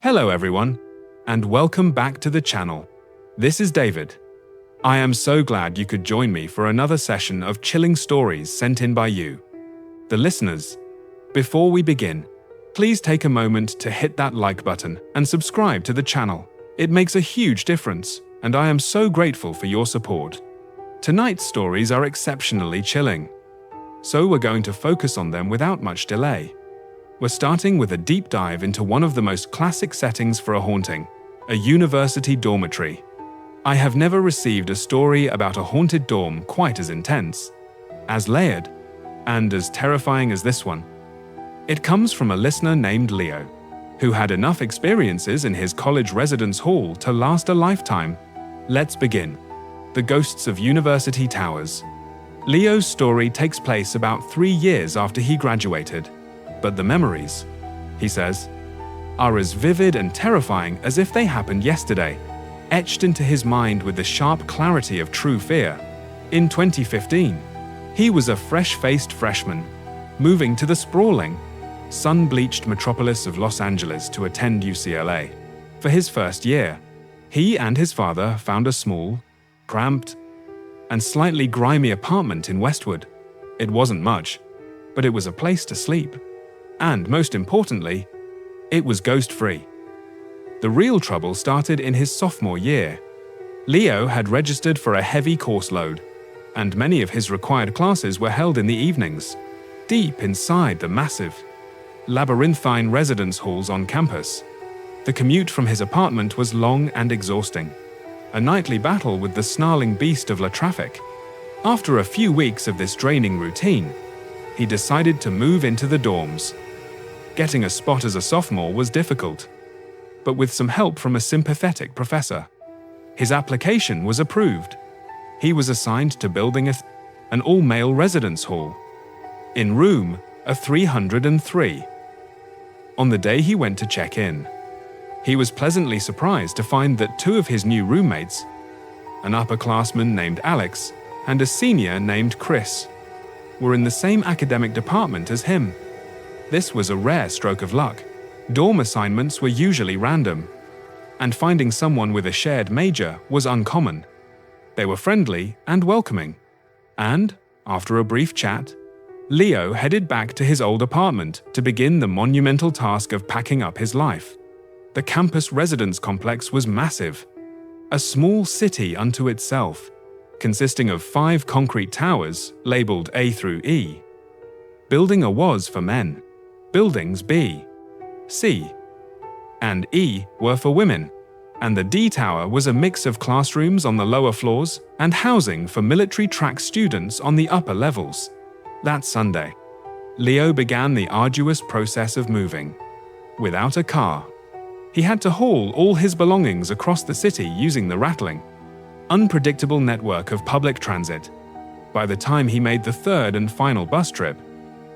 Hello everyone, and welcome back to the channel. This is David. I am so glad you could join me for another session of chilling stories sent in by you, the listeners. Before we begin, please take a moment to hit that like button and subscribe to the channel. It makes a huge difference, and I am so grateful for your support. Tonight's stories are exceptionally chilling, so we're going to focus on them without much delay. We're starting with a deep dive into one of the most classic settings for a haunting, a university dormitory. I have never received a story about a haunted dorm quite as intense, as layered, and as terrifying as this one. It comes from a listener named Leo, who had enough experiences in his college residence hall to last a lifetime. Let's begin. The Ghosts of University Towers. Leo's story takes place about 3 years after he graduated. But the memories, he says, are as vivid and terrifying as if they happened yesterday, etched into his mind with the sharp clarity of true fear. In 2015, he was a fresh-faced freshman, moving to the sprawling, sun-bleached metropolis of Los Angeles to attend UCLA. For his first year, he and his father found a small, cramped, and slightly grimy apartment in Westwood. It wasn't much, but it was a place to sleep. And most importantly, it was ghost-free. The real trouble started in his sophomore year. Leo had registered for a heavy course load, and many of his required classes were held in the evenings, deep inside the massive, labyrinthine residence halls on campus. The commute from his apartment was long and exhausting, a nightly battle with the snarling beast of traffic. After a few weeks of this draining routine, he decided to move into the dorms. Getting a spot as a sophomore was difficult, but with some help from a sympathetic professor, his application was approved. He was assigned to building an all-male residence hall, in room a 303. On the day he went to check in, he was pleasantly surprised to find that 2 of his new roommates, an upperclassman named Alex and a senior named Chris, were in the same academic department as him. This was a rare stroke of luck. Dorm assignments were usually random, and finding someone with a shared major was uncommon. They were friendly and welcoming, and, after a brief chat, Leo headed back to his old apartment to begin the monumental task of packing up his life. The campus residence complex was massive, a small city unto itself, consisting of 5 concrete towers labeled A through E. Building A was for men. Buildings B, C, and E were for women, and the D tower was a mix of classrooms on the lower floors and housing for military track students on the upper levels. That Sunday, Leo began the arduous process of moving. Without a car, he had to haul all his belongings across the city using the rattling, unpredictable network of public transit. By the time he made the 3rd and final bus trip,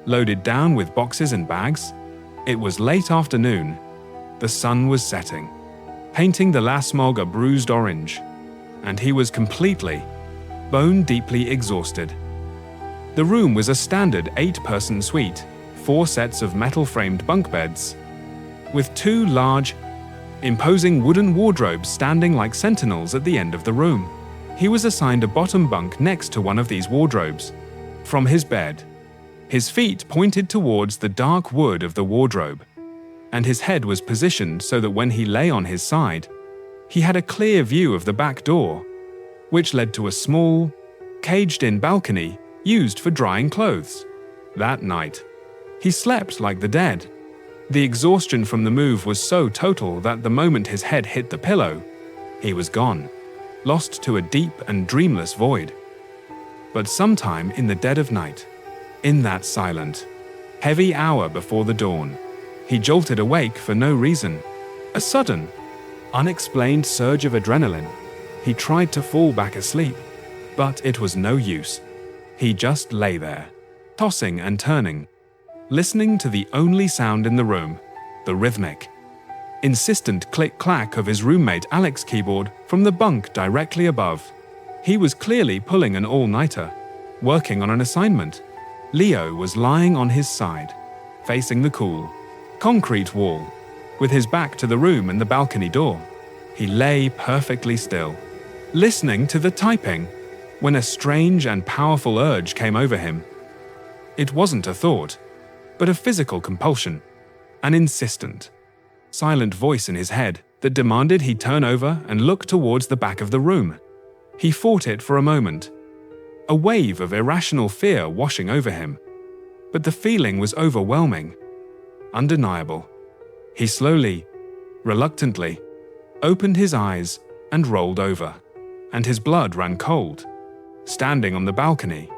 loaded down with boxes and bags, it was late afternoon. The sun was setting, painting the La Smog a bruised orange, and he was completely, bone-deeply exhausted. The room was a standard 8-person suite, 4 sets of metal-framed bunk beds, with 2 large, imposing wooden wardrobes standing like sentinels at the end of the room. He was assigned a bottom bunk next to one of these wardrobes. From his bed, his feet pointed towards the dark wood of the wardrobe, and his head was positioned so that when he lay on his side, he had a clear view of the back door, which led to a small, caged-in balcony used for drying clothes. That night, he slept like the dead. The exhaustion from the move was so total that the moment his head hit the pillow, he was gone, lost to a deep and dreamless void. But sometime in the dead of night, in that silent, heavy hour before the dawn, he jolted awake for no reason. A sudden, unexplained surge of adrenaline. He tried to fall back asleep, but it was no use. He just lay there, tossing and turning, listening to the only sound in the room, the rhythmic, insistent click-clack of his roommate Alex's keyboard from the bunk directly above. He was clearly pulling an all-nighter, working on an assignment. Leo was lying on his side, facing the cool, concrete wall, with his back to the room and the balcony door. He lay perfectly still, listening to the typing, when a strange and powerful urge came over him. It wasn't a thought, but a physical compulsion, an insistent, silent voice in his head that demanded he turn over and look towards the back of the room. He fought it for a moment, a wave of irrational fear washing over him. But the feeling was overwhelming, undeniable. He slowly, reluctantly, opened his eyes and rolled over, and his blood ran cold. Standing on the balcony,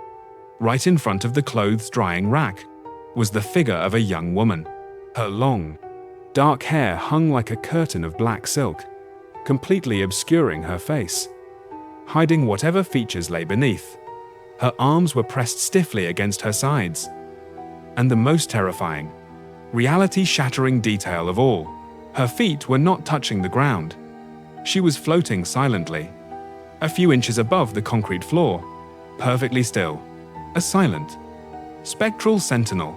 right in front of the clothes drying rack, was the figure of a young woman. Her long, dark hair hung like a curtain of black silk, completely obscuring her face, hiding whatever features lay beneath. Her arms were pressed stiffly against her sides. And the most terrifying, reality-shattering detail of all, her feet were not touching the ground. She was floating silently, a few inches above the concrete floor, perfectly still, a silent, spectral sentinel,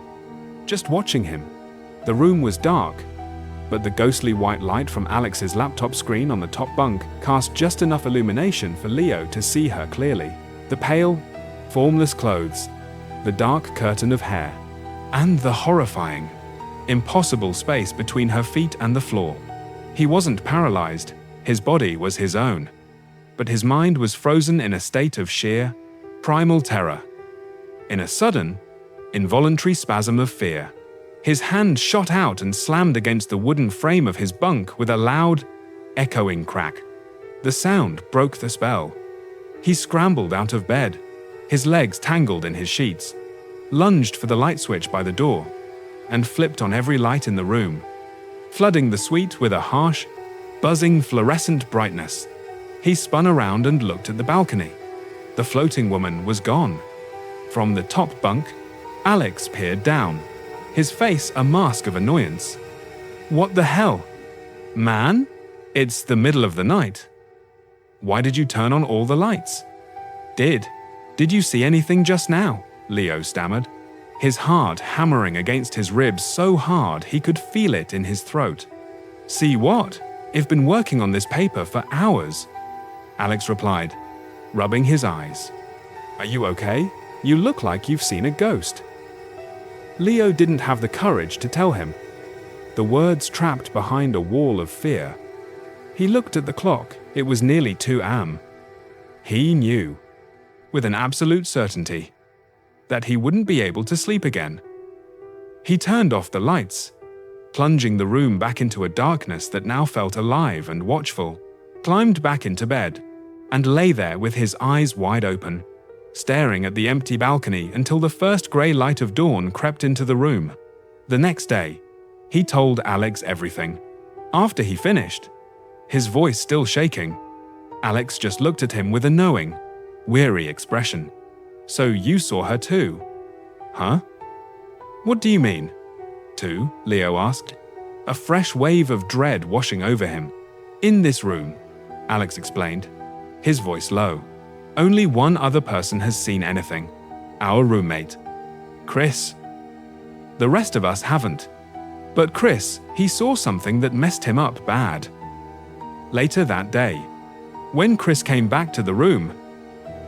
just watching him. The room was dark, but the ghostly white light from Alex's laptop screen on the top bunk cast just enough illumination for Leo to see her clearly. The pale, formless clothes, the dark curtain of hair, and the horrifying, impossible space between her feet and the floor. He wasn't paralyzed, his body was his own, but his mind was frozen in a state of sheer, primal terror. In a sudden, involuntary spasm of fear, his hand shot out and slammed against the wooden frame of his bunk with a loud, echoing crack. The sound broke the spell. He scrambled out of bed, his legs tangled in his sheets, lunged for the light switch by the door, and flipped on every light in the room, flooding the suite with a harsh, buzzing fluorescent brightness. He spun around and looked at the balcony. The floating woman was gone. From the top bunk, Alex peered down, his face a mask of annoyance. What the hell? Man? It's the middle of the night. Why did you turn on all the lights? Did you see anything just now? Leo stammered, his heart hammering against his ribs so hard he could feel it in his throat. See what? I've been working on this paper for hours, Alex replied, rubbing his eyes. Are you okay? You look like you've seen a ghost. Leo didn't have the courage to tell him. The words trapped behind a wall of fear. He looked at the clock. It was nearly 2 a.m. He knew, with an absolute certainty, that he wouldn't be able to sleep again. He turned off the lights, plunging the room back into a darkness that now felt alive and watchful, climbed back into bed, and lay there with his eyes wide open, staring at the empty balcony until the first grey light of dawn crept into the room. The next day, he told Alex everything. After he finished, his voice still shaking, Alex just looked at him with a knowing, weary expression. So you saw her too? Huh? What do you mean? Too? Leo asked, a fresh wave of dread washing over him. In this room, Alex explained, his voice low. Only one other person has seen anything. Our roommate, Chris. The rest of us haven't. But Chris, he saw something that messed him up bad. Later that day, when Chris came back to the room,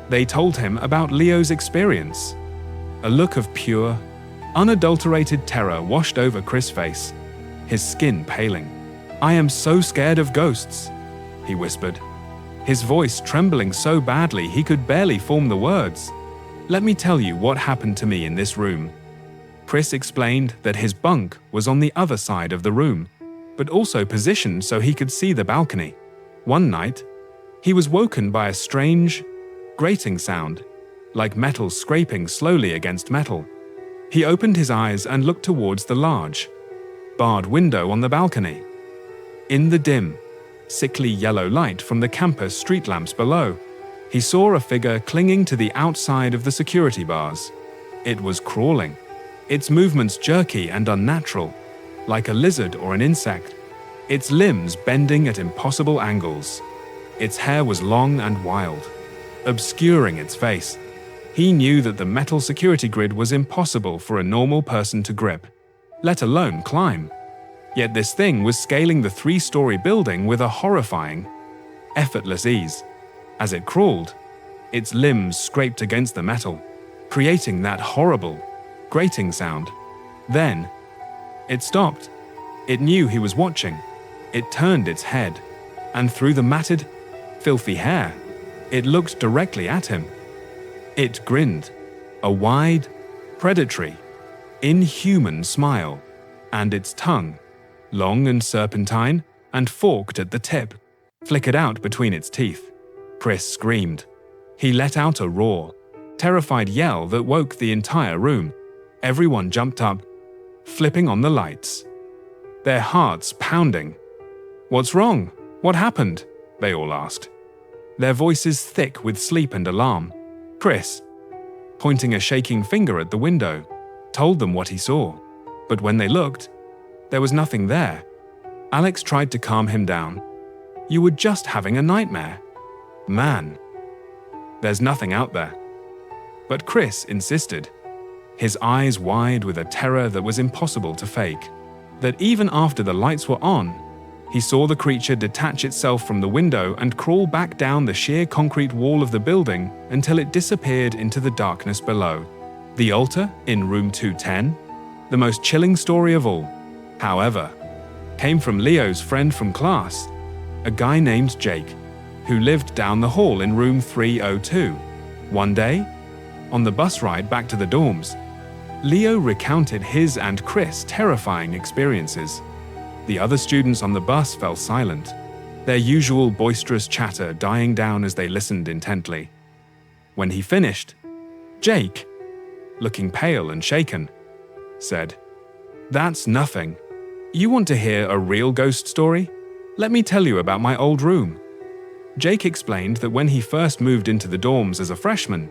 they told him about Leo's experience. A look of pure, unadulterated terror washed over Chris' face, his skin paling. I am so scared of ghosts, he whispered, his voice trembling so badly he could barely form the words. Let me tell you what happened to me in this room. Chris explained that his bunk was on the other side of the room, but also positioned so he could see the balcony. One night, he was woken by a strange, grating sound, like metal scraping slowly against metal. He opened his eyes and looked towards the large, barred window on the balcony. In the dim, sickly yellow light from the campus street lamps below, he saw a figure clinging to the outside of the security bars. It was crawling, its movements jerky and unnatural, like a lizard or an insect, its limbs bending at impossible angles. Its hair was long and wild, obscuring its face. He knew that the metal security grid was impossible for a normal person to grip, let alone climb. Yet this thing was scaling the 3-story building with a horrifying, effortless ease. As it crawled, its limbs scraped against the metal, creating that horrible, grating sound. Then, it stopped. It knew he was watching. It turned its head, and through the matted, filthy hair, it looked directly at him. It grinned, a wide, predatory, inhuman smile, and its tongue, long and serpentine and forked at the tip, flickered out between its teeth. Chris screamed. He let out a roar, terrified yell that woke the entire room. Everyone jumped up, flipping on the lights, their hearts pounding. "What's wrong? What happened?" they all asked, their voices thick with sleep and alarm. Chris, pointing a shaking finger at the window, told them what he saw. But when they looked, there was nothing there. Alex tried to calm him down. "You were just having a nightmare. Man, there's nothing out there." But Chris insisted, his eyes wide with a terror that was impossible to fake. That even after the lights were on, he saw the creature detach itself from the window and crawl back down the sheer concrete wall of the building until it disappeared into the darkness below. The altar in room 210, the most chilling story of all, however, came from Leo's friend from class, a guy named Jake, who lived down the hall in room 302. One day, on the bus ride back to the dorms, Leo recounted his and Chris' terrifying experiences. The other students on the bus fell silent, their usual boisterous chatter dying down as they listened intently. When he finished, Jake, looking pale and shaken, said, "That's nothing. You want to hear a real ghost story? Let me tell you about my old room." Jake explained that when he first moved into the dorms as a freshman,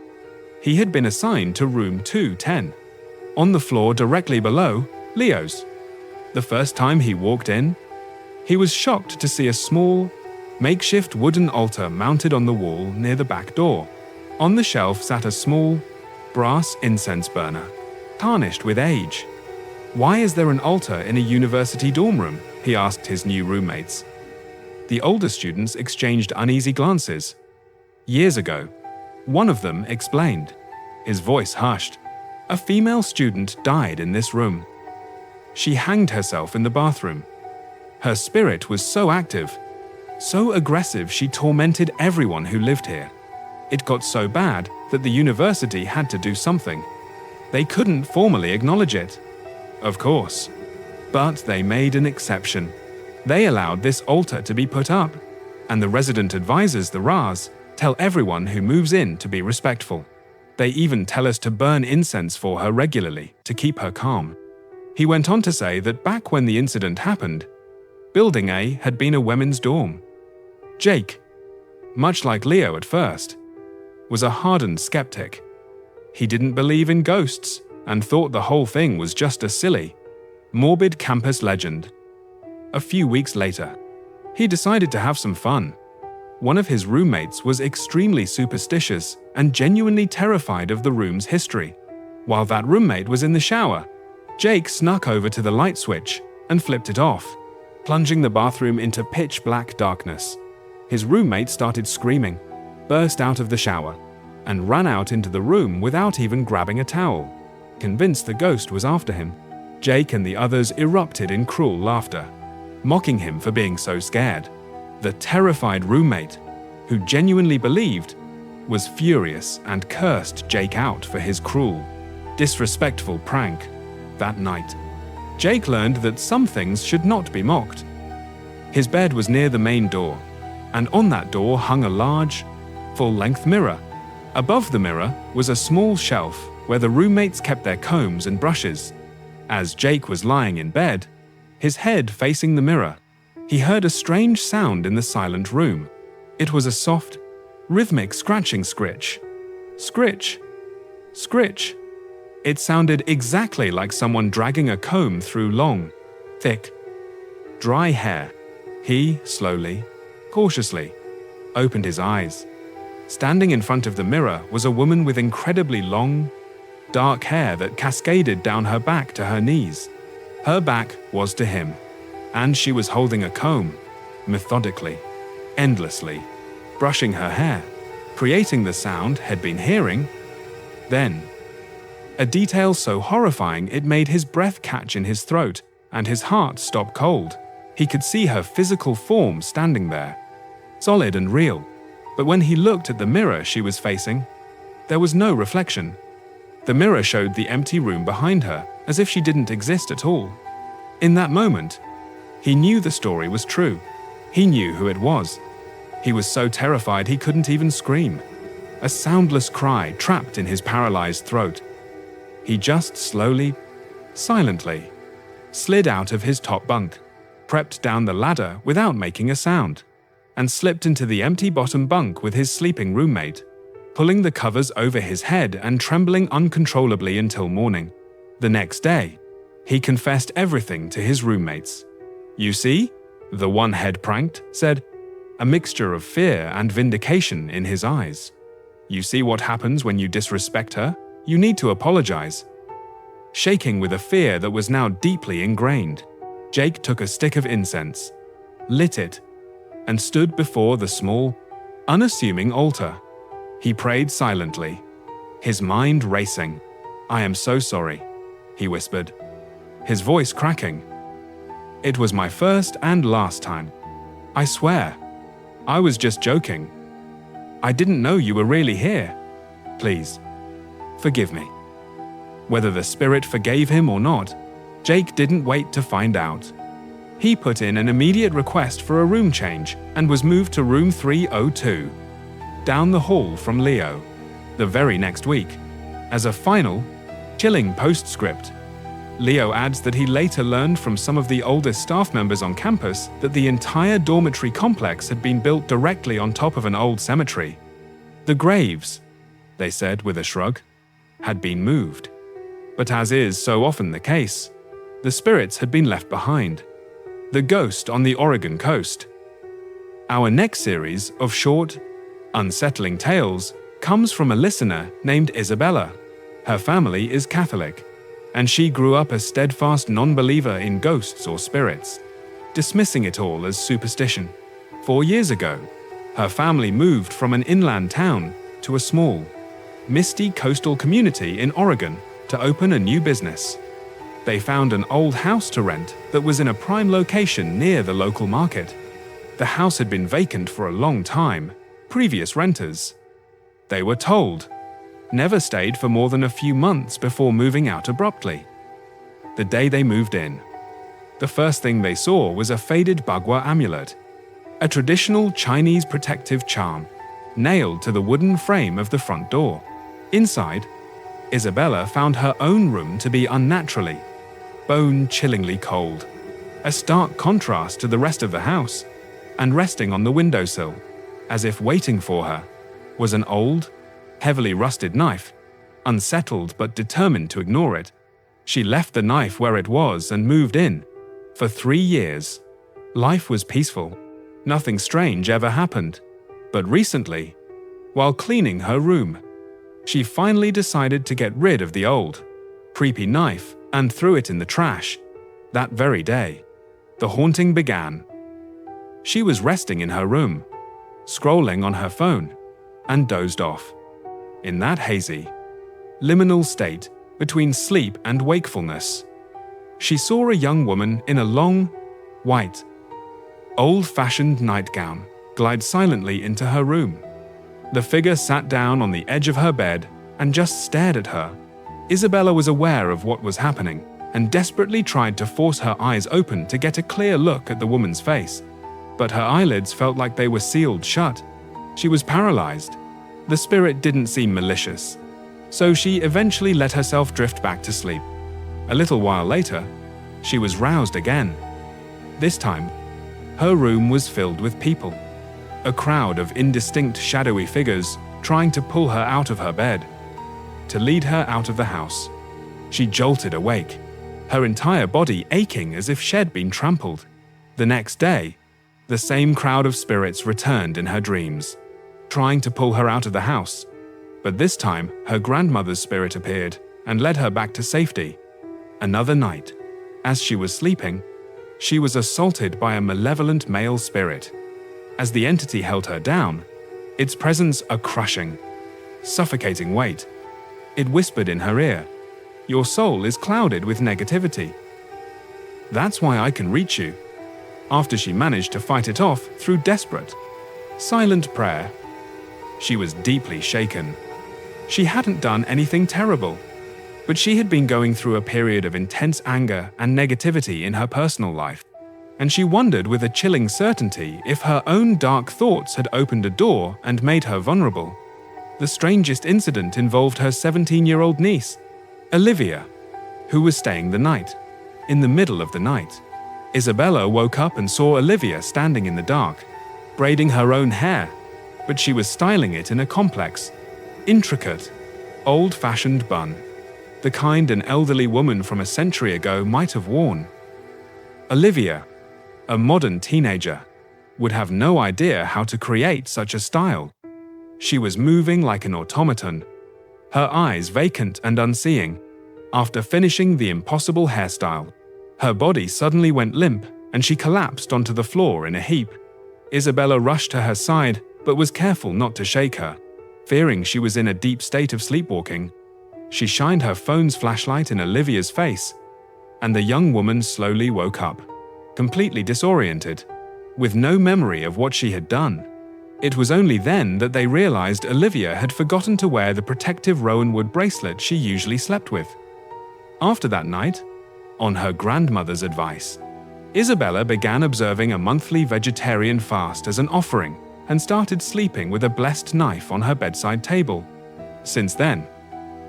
he had been assigned to room 210, on the floor directly below Leo's. The first time he walked in, he was shocked to see a small, makeshift wooden altar mounted on the wall near the back door. On the shelf sat a small, brass incense burner, tarnished with age. "Why is there an altar in a university dorm room?" he asked his new roommates. The older students exchanged uneasy glances. Years ago, one of them explained, his voice hushed. A female student died in this room. She hanged herself in the bathroom. Her spirit was so active, so aggressive she tormented everyone who lived here. It got so bad that the university had to do something. They couldn't formally acknowledge it, of course, but they made an exception. They allowed this altar to be put up, and the resident advisors, the RAs, tell everyone who moves in to be respectful. They even tell us to burn incense for her regularly to keep her calm. He went on to say that back when the incident happened, Building A had been a women's dorm. Jake, much like Leo at first, was a hardened skeptic. He didn't believe in ghosts and thought the whole thing was just a silly, morbid campus legend. A few weeks later, he decided to have some fun. One of his roommates was extremely superstitious and genuinely terrified of the room's history. While that roommate was in the shower, Jake snuck over to the light switch and flipped it off, plunging the bathroom into pitch-black darkness. His roommate started screaming, burst out of the shower, and ran out into the room without even grabbing a towel, convinced the ghost was after him. Jake and the others erupted in cruel laughter, mocking him for being so scared. The terrified roommate, who genuinely believed, was furious and cursed Jake out for his cruel, disrespectful prank. That night, Jake learned that some things should not be mocked. His bed was near the main door, and on that door hung a large, full-length mirror. Above the mirror was a small shelf where the roommates kept their combs and brushes. As Jake was lying in bed, his head facing the mirror, he heard a strange sound in the silent room. It was a soft, rhythmic scratching scritch. Scritch. Scritch. It sounded exactly like someone dragging a comb through long, thick, dry hair. He slowly, cautiously, opened his eyes. Standing in front of the mirror was a woman with incredibly long, dark hair that cascaded down her back to her knees. Her back was to him, and she was holding a comb, methodically, endlessly, brushing her hair, creating the sound he'd been hearing. Then, a detail so horrifying it made his breath catch in his throat and his heart stop cold. He could see her physical form standing there, solid and real. But when he looked at the mirror she was facing, there was no reflection. The mirror showed the empty room behind her, as if she didn't exist at all. In that moment, he knew the story was true. He knew who it was. He was so terrified he couldn't even scream. A soundless cry trapped in his paralyzed throat. He just slowly, silently, slid out of his top bunk, crept down the ladder without making a sound, and slipped into the empty bottom bunk with his sleeping roommate, pulling the covers over his head and trembling uncontrollably until morning. The next day, he confessed everything to his roommates. "You see?" the one head pranked said, a mixture of fear and vindication in his eyes. "You see what happens when you disrespect her? You need to apologize." Shaking with a fear that was now deeply ingrained, Jake took a stick of incense, lit it, and stood before the small, unassuming altar. He prayed silently, his mind racing. "I am so sorry," he whispered, his voice cracking. "It was my first and last time. I swear. I was just joking. I didn't know you were really here. Please, forgive me." Whether the spirit forgave him or not, Jake didn't wait to find out. He put in an immediate request for a room change and was moved to room 302, down the hall from Leo, the very next week. As a final, chilling postscript, Leo adds that he later learned from some of the oldest staff members on campus that the entire dormitory complex had been built directly on top of an old cemetery. The graves, they said with a shrug, had been moved. But as is so often the case, the spirits had been left behind. The ghost on the Oregon coast. Our next series of short, unsettling tales comes from a listener named Isabella. Her family is Catholic, and she grew up a steadfast non-believer in ghosts or spirits, dismissing it all as superstition. 4 years ago, her family moved from an inland town to a small, misty coastal community in Oregon to open a new business. They found an old house to rent that was in a prime location near the local market. The house had been vacant for a long time, previous renters, they were told, never stayed for more than a few months before moving out abruptly. The day they moved in, the first thing they saw was a faded bagua amulet, a traditional Chinese protective charm, nailed to the wooden frame of the front door. Inside, Isabella found her own room to be unnaturally, bone-chillingly cold, a stark contrast to the rest of the house, and resting on the windowsill, as if waiting for her, was an old, heavily rusted knife. Unsettled but determined to ignore it, she left the knife where it was and moved in. For 3 years, life was peaceful. Nothing strange ever happened. But recently, while cleaning her room, she finally decided to get rid of the old, creepy knife and threw it in the trash. That very day, the haunting began. She was resting in her room, scrolling on her phone, and dozed off. In that hazy, liminal state between sleep and wakefulness, she saw a young woman in a long, white, old-fashioned nightgown glide silently into her room. The figure sat down on the edge of her bed and just stared at her. Isabella was aware of what was happening and desperately tried to force her eyes open to get a clear look at the woman's face. But her eyelids felt like they were sealed shut. She was paralyzed. The spirit didn't seem malicious, so she eventually let herself drift back to sleep. A little while later, she was roused again. This time, her room was filled with people. A crowd of indistinct shadowy figures trying to pull her out of her bed, to lead her out of the house. She jolted awake, her entire body aching as if she'd been trampled. The next day, the same crowd of spirits returned in her dreams, trying to pull her out of the house. But this time, her grandmother's spirit appeared and led her back to safety. Another night, as she was sleeping, She was assaulted by a malevolent male spirit. As the entity held her down, its presence a crushing, suffocating weight. It whispered in her ear, "Your soul is clouded with negativity. That's why I can reach you." After she managed to fight it off through desperate, silent prayer, she was deeply shaken. She hadn't done anything terrible, but she had been going through a period of intense anger and negativity in her personal life, and she wondered with a chilling certainty if her own dark thoughts had opened a door and made her vulnerable. The strangest incident involved her 17-year-old niece, Olivia, who was staying the night. In the middle of the night, Isabella woke up and saw Olivia standing in the dark, braiding her own hair, but she was styling it in a complex, intricate, old-fashioned bun, the kind an elderly woman from a century ago might have worn. Olivia, a modern teenager, would have no idea how to create such a style. She was moving like an automaton, her eyes vacant and unseeing. After finishing the impossible hairstyle, her body suddenly went limp and she collapsed onto the floor in a heap. Isabella rushed to her side but was careful not to shake her, fearing she was in a deep state of sleepwalking. She shined her phone's flashlight in Olivia's face, and the young woman slowly woke up, completely disoriented, with no memory of what she had done. It was only then that they realized Olivia had forgotten to wear the protective rowan wood bracelet she usually slept with. After that night, on her grandmother's advice, Isabella began observing a monthly vegetarian fast as an offering and started sleeping with a blessed knife on her bedside table. Since then,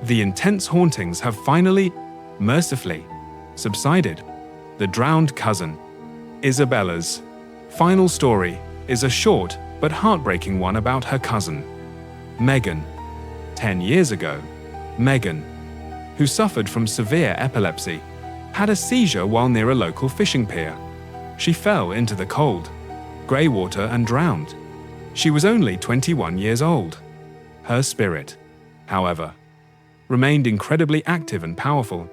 the intense hauntings have finally, mercifully, subsided. The drowned cousin. Isabella's final story is a short but heartbreaking one about her cousin, Megan. 10 years ago, Megan, who suffered from severe epilepsy, had a seizure while near a local fishing pier. She fell into the cold, grey water and drowned. She was only 21 years old. Her spirit, however, remained incredibly active and powerful.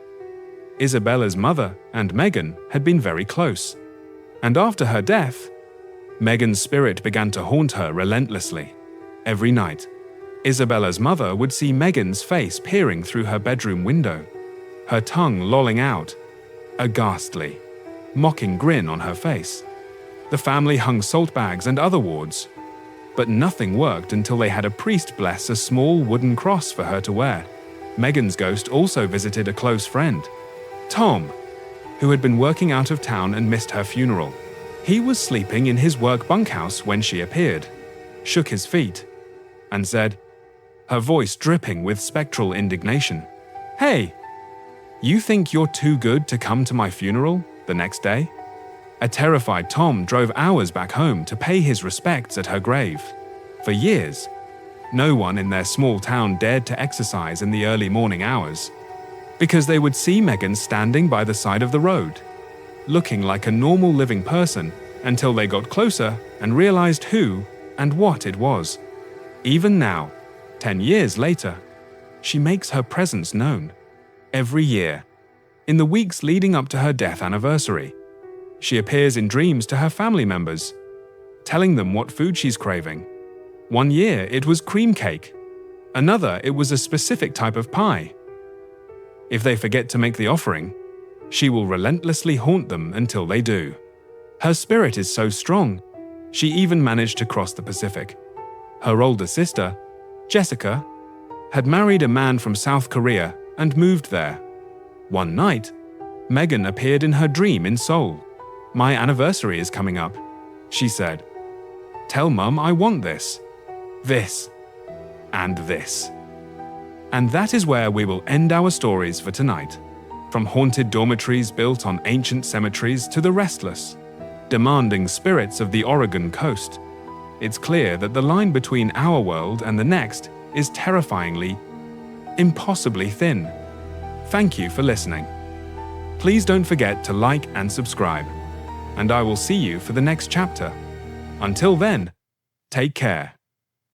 Isabella's mother and Megan had been very close, and after her death, Megan's spirit began to haunt her relentlessly. Every night, Isabella's mother would see Megan's face peering through her bedroom window, her tongue lolling out, a ghastly, mocking grin on her face. The family hung salt bags and other wards, but nothing worked until they had a priest bless a small wooden cross for her to wear. Megan's ghost also visited a close friend, Tom, who had been working out of town and missed her funeral. He was sleeping in his work bunkhouse when she appeared, shook his feet, and said, her voice dripping with spectral indignation, "Hey, you think you're too good to come to my funeral the next day?" A terrified Tom drove hours back home to pay his respects at her grave. For years, no one in their small town dared to exercise in the early morning hours, because they would see Megan standing by the side of the road, looking like a normal living person, until they got closer and realized who and what it was. Even now, 10 years later, she makes her presence known. Every year, in the weeks leading up to her death anniversary, she appears in dreams to her family members, telling them what food she's craving. One year it was cream cake, another it was a specific type of pie. If they forget to make the offering, she will relentlessly haunt them until they do. Her spirit is so strong, she even managed to cross the Pacific. Her older sister, Jessica, had married a man from South Korea and moved there. One night, Megan appeared in her dream in Seoul. "My anniversary is coming up," she said. "Tell Mum I want this, and this." And that is where we will end our stories for tonight. From haunted dormitories built on ancient cemeteries to the restless, demanding spirits of the Oregon coast, it's clear that the line between our world and the next is terrifyingly, impossibly thin. Thank you for listening. Please don't forget to like and subscribe, and I will see you for the next chapter. Until then, take care.